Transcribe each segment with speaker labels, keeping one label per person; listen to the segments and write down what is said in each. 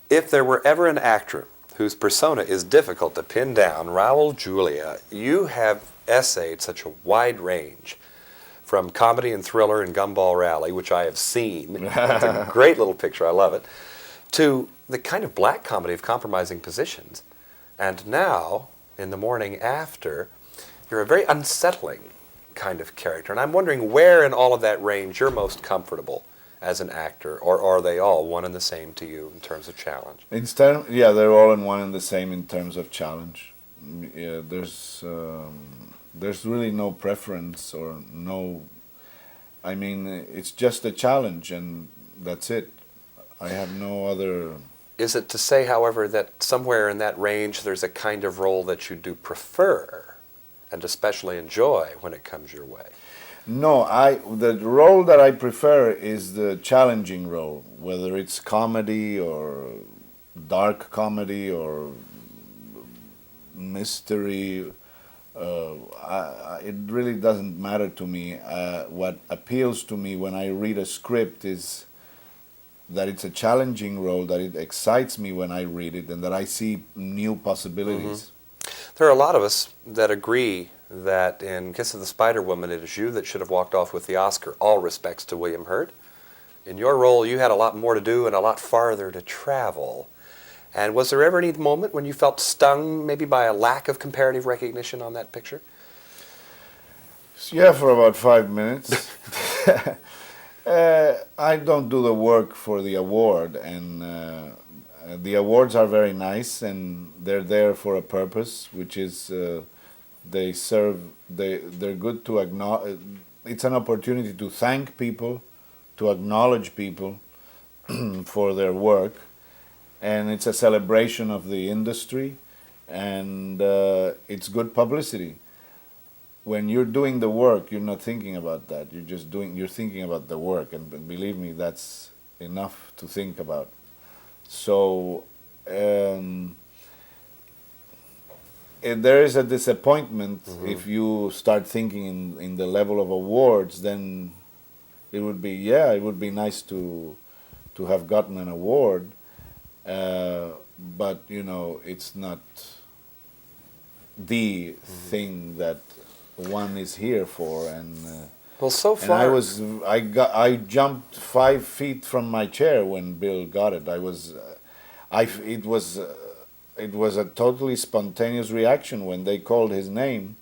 Speaker 1: If there were ever an actor whose persona is difficult to pin down, Raul Julia, you have essayed such a wide range, from comedy and thriller in Gumball Rally, which I have seen. It's a great little picture, I love it, to the kind of black comedy of compromising positions. And now, in The Morning After, you're a very unsettling kind of character. And I'm wondering where in all of that range you're most comfortable as an actor, or are they all one and the same to you in terms of challenge?
Speaker 2: Yeah, they're all in one and the same in terms of challenge. Yeah, there's really no preference or no. I mean, it's just a challenge, and that's it. I have no other.
Speaker 1: Is it to say, however, that somewhere in that range there's a kind of role that you do prefer and especially enjoy when it comes your way?
Speaker 2: No, the role that I prefer is the challenging role, whether it's comedy or dark comedy or mystery. It really doesn't matter to me. What appeals to me when I read a script is that it's a challenging role, that it excites me when I read it, and that I see new possibilities.
Speaker 1: Mm-hmm. There are a lot of us that agree that in Kiss of the Spider Woman, it is you that should have walked off with the Oscar. All respects to William Hurt. In your role, you had a lot more to do and a lot farther to travel. And was there ever any moment when you felt stung maybe by a lack of comparative recognition on that picture?
Speaker 2: Yeah, for about 5 minutes. I don't do the work for the award, and the awards are very nice, and they're there for a purpose, which is they're good to acknowledge. It's an opportunity to thank people, to acknowledge people for their work, and it's a celebration of the industry, and it's good publicity. When you're doing the work, you're not thinking about that. You're thinking about the work, and believe me, that's enough to think about. So there is a disappointment if you start thinking in the level of awards. Then it would be nice to have gotten an award, but it's not the thing that one is here for. And
Speaker 1: well, so far,
Speaker 2: I jumped 5 feet from my chair when Bill got it. It was a totally spontaneous reaction when they called his name.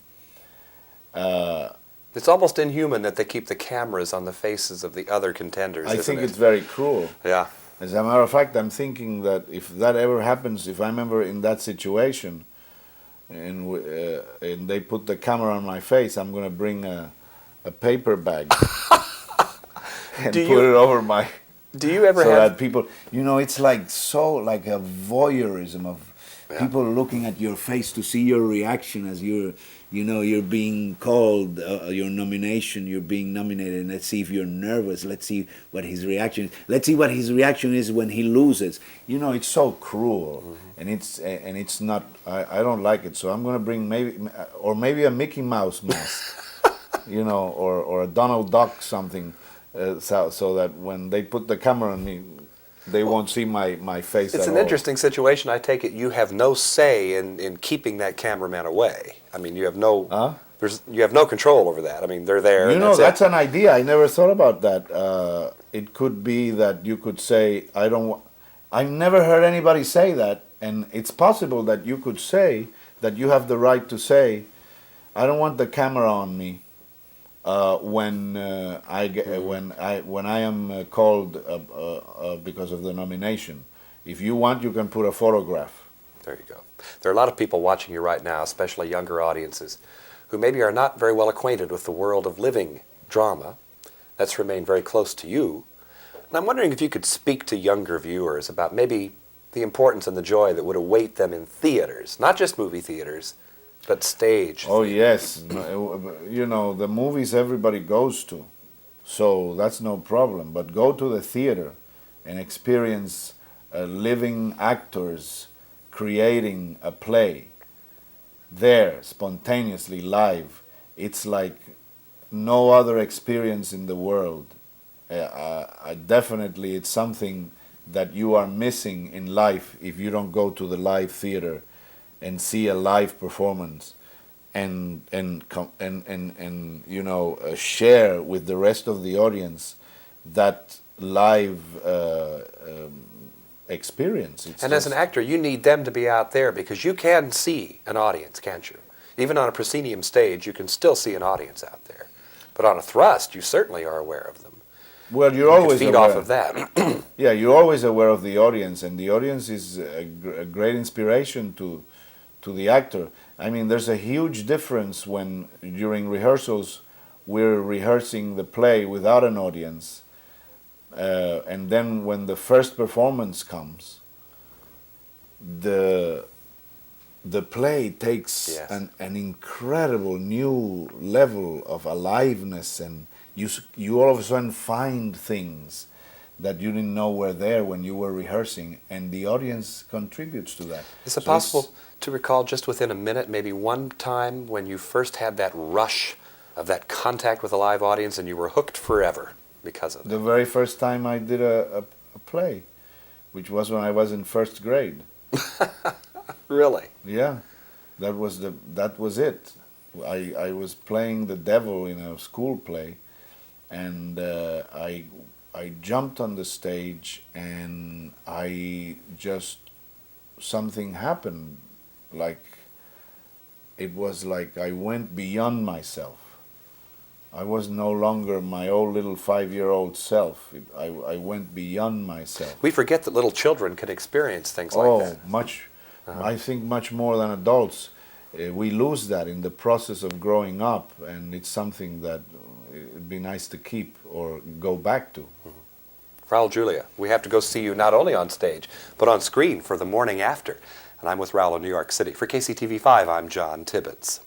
Speaker 1: It's almost inhuman that they keep the cameras on the faces of the other contenders.
Speaker 2: I think it's very cruel.
Speaker 1: Yeah.
Speaker 2: As a matter of fact, I'm thinking that if that ever happens, if I'm ever in that situation, and they put the camera on my face, I'm going to bring a paper bag and put it over my.
Speaker 1: Do you ever
Speaker 2: so
Speaker 1: have
Speaker 2: that people, it's like a voyeurism of people looking at your face to see your reaction as you're being called your nomination, you're being nominated, and let's see if you're nervous. Let's see what his reaction is. Let's see what his reaction is when he loses. It's so cruel, and it's not. I don't like it. So I'm going to bring maybe a Mickey Mouse mask, or a Donald Duck something. So that when they put the camera on me, they won't see my face at all.
Speaker 1: It's an interesting situation. I take it you have no say in keeping that cameraman away. I mean, you have no you have no control over that. I mean, they're there.
Speaker 2: That's an idea. I never thought about that. It could be that you could say, I've never heard anybody say that, and it's possible that you could say that you have the right to say, I don't want the camera on me. When I am called because of the nomination. If you want, you can put a photograph.
Speaker 1: There you go. There are a lot of people watching you right now, especially younger audiences, who maybe are not very well acquainted with the world of living drama. That's remained very close to you. And I'm wondering if you could speak to younger viewers about maybe the importance and the joy that would await them in theaters, not just movie theaters, but stage.
Speaker 2: Oh, yes. The movies everybody goes to, so that's no problem. But go to the theater and experience living actors creating a play there, spontaneously, live. It's like no other experience in the world. Definitely, it's something that you are missing in life if you don't go to the live theater and see a live performance and you know, share with the rest of the audience that live experience. It's
Speaker 1: And as an actor, you need them to be out there because you can see an audience, can't you? Even on a proscenium stage, you can still see an audience out there. But on a thrust, you certainly are aware of them.
Speaker 2: Well, you're
Speaker 1: You can
Speaker 2: always
Speaker 1: feed
Speaker 2: aware.
Speaker 1: off of that.
Speaker 2: Yeah, you're always aware of the audience, and the audience is a great inspiration to the actor. I mean, there's a huge difference when during rehearsals we're rehearsing the play without an audience, and then when the first performance comes, the play takes
Speaker 1: Yes.
Speaker 2: an incredible new level of aliveness, and you all of a sudden find things that you didn't know were there when you were rehearsing, and the audience contributes to that.
Speaker 1: Is it
Speaker 2: So
Speaker 1: possible to recall just within a minute, maybe one time when you first had that rush of that contact with a live audience and you were hooked forever because of it?
Speaker 2: the very first time I did a play, which was when I was in first grade.
Speaker 1: Really?
Speaker 2: Yeah, that was it. I was playing the devil in a school play, and I jumped on the stage, and something happened. Like, it was like I went beyond myself. I was no longer my old little 5-year-old self. I went beyond myself.
Speaker 1: We forget that little children can experience things like that.
Speaker 2: Much. I think much more than adults. We lose that in the process of growing up, and it's something that it'd be nice to keep or go back to.
Speaker 1: Raul Julia, we have to go see you not only on stage, but on screen for The Morning After. And I'm with Raul in New York City. For KCTV5, I'm John Tibbetts.